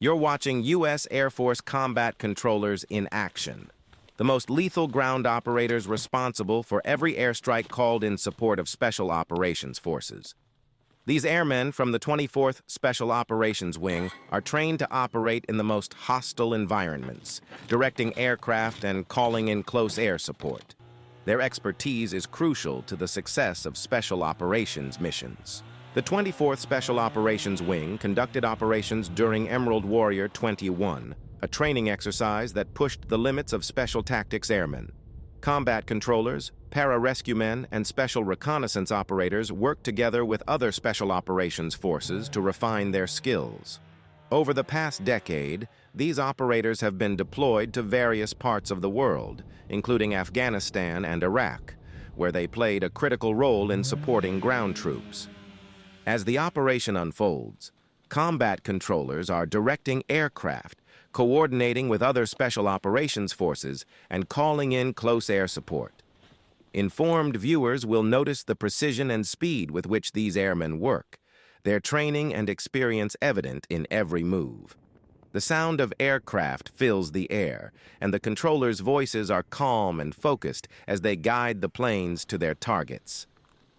You're watching U.S. Air Force combat controllers in action, the most lethal ground operators responsible for every airstrike called in support of Special Operations Forces. These airmen from the 24th Special Operations Wing are trained to operate in the most hostile environments, directing aircraft and calling in close air support. Their expertise is crucial to the success of Special Operations missions. The 24th Special Operations Wing conducted operations during Emerald Warrior 21, a training exercise that pushed the limits of Special Tactics airmen. Combat controllers, para-rescue men, and special reconnaissance operators work together with other Special Operations forces to refine their skills. Over the past decade, these operators have been deployed to various parts of the world, including Afghanistan and Iraq, where they played a critical role in supporting ground troops. As the operation unfolds, combat controllers are directing aircraft, coordinating with other Special Operations forces, and calling in close air support. Informed viewers will notice the precision and speed with which these airmen work, their training and experience evident in every move. The sound of aircraft fills the air, and the controllers' voices are calm and focused as they guide the planes to their targets.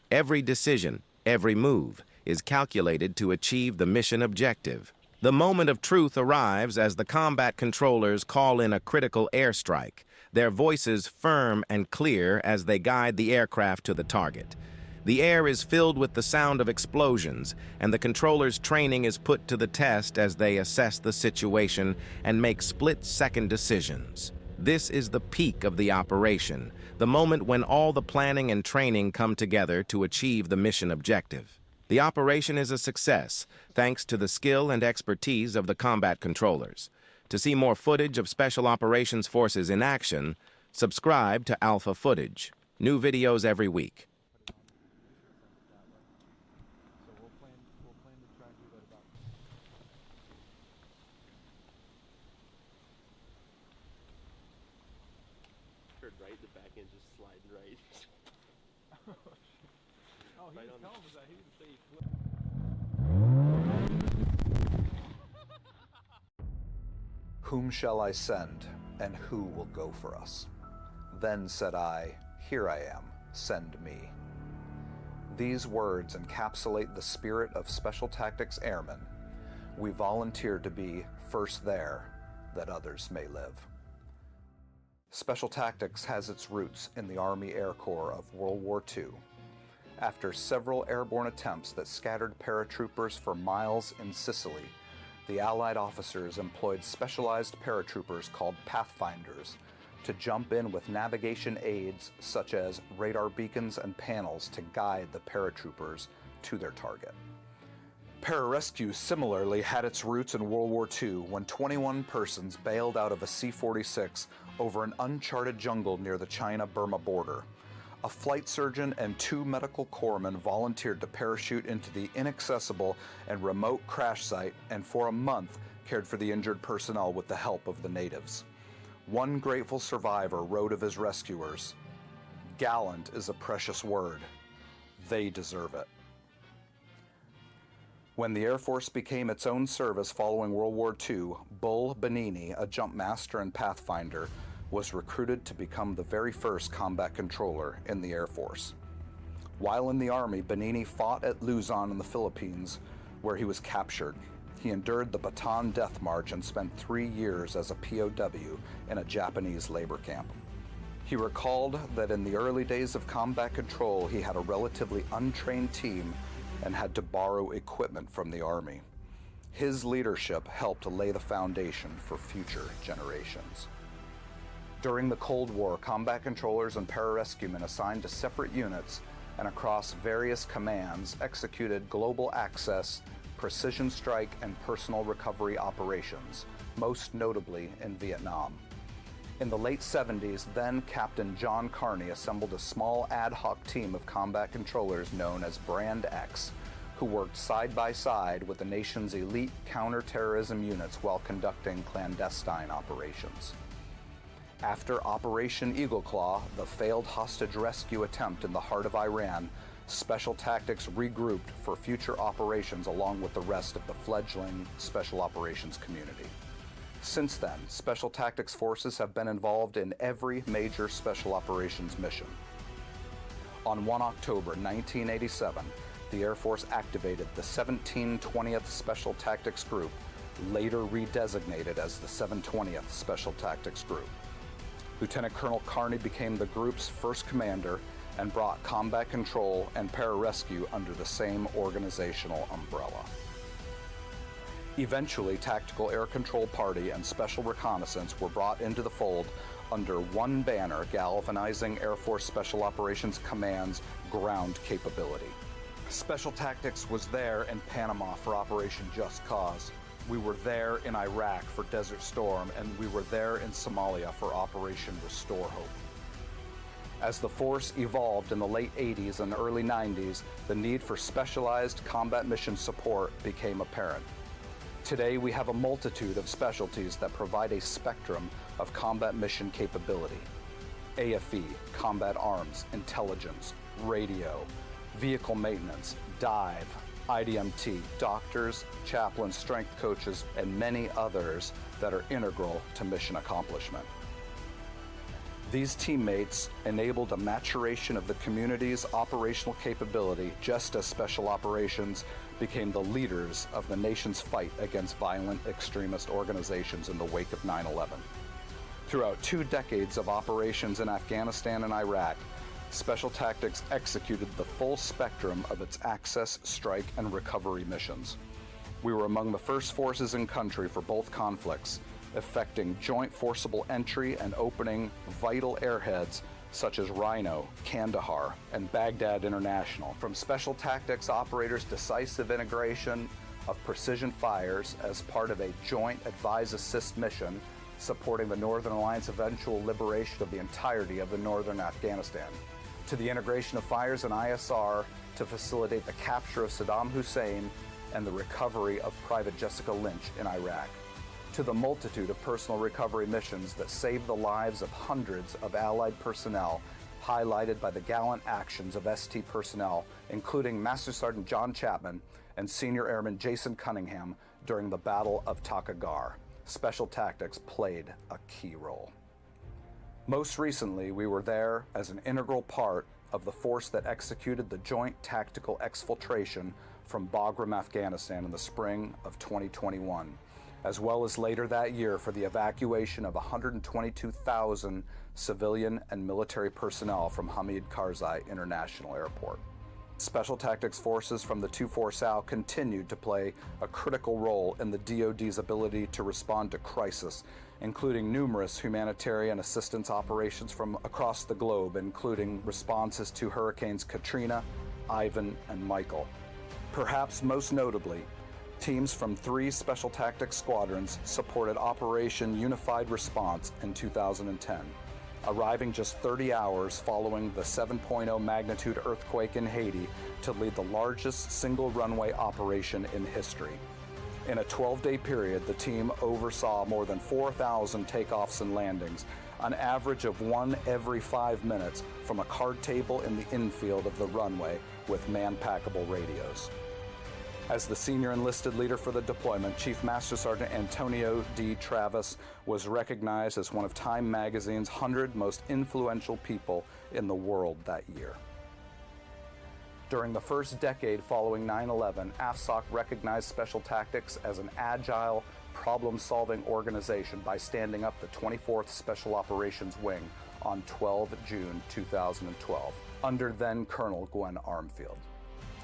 Every decision, every move, is calculated to achieve the mission objective. The moment of truth arrives as the combat controllers call in a critical airstrike, their voices firm and clear as they guide the aircraft to the target. The air is filled with the sound of explosions, and the controllers' training is put to the test as they assess the situation and make split-second decisions. This is the peak of the operation, the moment when all the planning and training come together to achieve the mission objective. The operation is a success, thanks to the skill and expertise of the combat controllers. To see more footage of Special Operations Forces in action, subscribe to Alpha Footage. New videos every week. Right, the back end just sliding right. Oh, he Right was on telling us that. He didn't say he flipped. Whom shall I send, and who will go for us? Then said I, Here I am, send me. These words encapsulate the spirit of Special Tactics Airmen. We volunteer to be first there, that others may live. Special Tactics has its roots in the Army Air Corps of World War II. After several airborne attempts that scattered paratroopers for miles in Sicily, the Allied officers employed specialized paratroopers called Pathfinders to jump in with navigation aids such as radar beacons and panels to guide the paratroopers to their target. Pararescue similarly had its roots in World War II when 21 persons bailed out of a C-46 over an uncharted jungle near the China-Burma border. A flight surgeon and 2 medical corpsmen volunteered to parachute into the inaccessible and remote crash site and for a month cared for the injured personnel with the help of the natives. One grateful survivor wrote of his rescuers, "Gallant is a precious word. They deserve it." When the Air Force became its own service following World War II, Bull Benini, a jump master and pathfinder, was recruited to become the very first combat controller in the Air Force. While in the Army, Benini fought at Luzon in the Philippines, where he was captured. He endured the Bataan Death March and spent 3 years as a POW in a Japanese labor camp. He recalled that in the early days of combat control, he had a relatively untrained team and had to borrow equipment from the Army. His leadership helped lay the foundation for future generations. During the Cold War, combat controllers and pararescuemen assigned to separate units and across various commands executed global access, precision strike, and personal recovery operations, most notably in Vietnam. In the late 70s, then Captain John Carney assembled a small ad hoc team of combat controllers known as Brand X, who worked side by side with the nation's elite counterterrorism units while conducting clandestine operations. After Operation Eagle Claw, the failed hostage rescue attempt in the heart of Iran, Special Tactics regrouped for future operations along with the rest of the fledgling Special Operations community. Since then, Special Tactics forces have been involved in every major Special Operations mission. On 1 October 1987, the Air Force activated the 1720th Special Tactics Group, later redesignated as the 720th Special Tactics Group. Lieutenant Colonel Carney became the group's first commander and brought combat control and pararescue under the same organizational umbrella. Eventually, Tactical Air Control Party and Special Reconnaissance were brought into the fold under one banner, galvanizing Air Force Special Operations Command's ground capability. Special Tactics was there in Panama for Operation Just Cause. We were there in Iraq for Desert Storm, and we were there in Somalia for Operation Restore Hope. As the force evolved in the late 80s and early 90s, the need for specialized combat mission support became apparent. Today, we have a multitude of specialties that provide a spectrum of combat mission capability. AFE, combat arms, intelligence, radio, vehicle maintenance, dive, IDMT, doctors, chaplains, strength coaches, and many others that are integral to mission accomplishment. These teammates enabled a maturation of the community's operational capability, just as Special Operations became the leaders of the nation's fight against violent extremist organizations in the wake of 9/11. Throughout 2 decades of operations in Afghanistan and Iraq, Special Tactics executed the full spectrum of its access, strike, and recovery missions. We were among the first forces in country for both conflicts, effecting joint forcible entry and opening vital airheads such as Rhino, Kandahar, and Baghdad International. From Special Tactics operators' decisive integration of precision fires as part of a joint advise-assist mission supporting the Northern Alliance eventual liberation of the entirety of the northern Afghanistan, to the integration of fires in ISR to facilitate the capture of Saddam Hussein and the recovery of Private Jessica Lynch in Iraq, to the multitude of personal recovery missions that saved the lives of hundreds of Allied personnel, highlighted by the gallant actions of ST personnel, including Master Sergeant John Chapman and Senior Airman Jason Cunningham during the Battle of Takagar. Special Tactics played a key role. Most recently, we were there as an integral part of the force that executed the joint tactical exfiltration from Bagram, Afghanistan in the spring of 2021, as well as later that year for the evacuation of 122,000 civilian and military personnel from Hamid Karzai International Airport. Special Tactics forces from the 2-4 SAL continued to play a critical role in the DoD's ability to respond to crisis, including numerous humanitarian assistance operations from across the globe, including responses to Hurricanes Katrina, Ivan, and Michael. Perhaps most notably, teams from 3 Special Tactics squadrons supported Operation Unified Response in 2010, arriving just 30 hours following the 7.0 magnitude earthquake in Haiti to lead the largest single runway operation in history. In a 12-day period, the team oversaw more than 4,000 takeoffs and landings, an average of 1 every 5 minutes from a card table in the infield of the runway with man-packable radios. As the senior enlisted leader for the deployment, Chief Master Sergeant Antonio D. Travis was recognized as one of Time Magazine's 100 most influential people in the world that year. During the first decade following 9/11, AFSOC recognized Special Tactics as an agile, problem-solving organization by standing up the 24th Special Operations Wing on 12 June 2012, under then Colonel Gwen Armfield.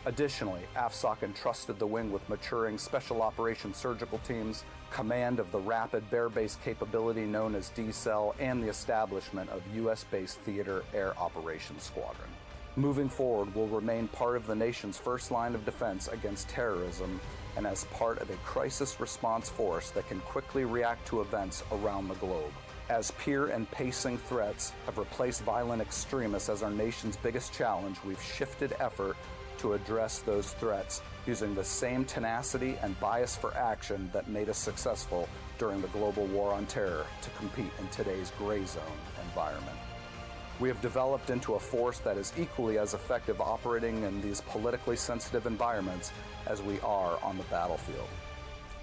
Additionally, AFSOC entrusted the wing with maturing Special Operations surgical teams, command of the rapid bear-based capability known as D-Cell, and the establishment of U.S.-based Theater Air Operations Squadron. Moving forward, will remain part of the nation's first line of defense against terrorism and as part of a crisis response force that can quickly react to events around the globe. As peer and pacing threats have replaced violent extremists as our nation's biggest challenge, we've shifted effort to address those threats using the same tenacity and bias for action that made us successful during the global war on terror to compete in today's gray zone environment. We have developed into a force that is equally as effective operating in these politically sensitive environments as we are on the battlefield.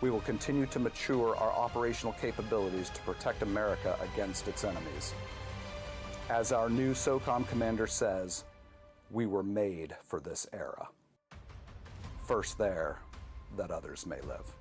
We will continue to mature our operational capabilities to protect America against its enemies. As our new SOCOM commander says, we were made for this era. First there, that others may live.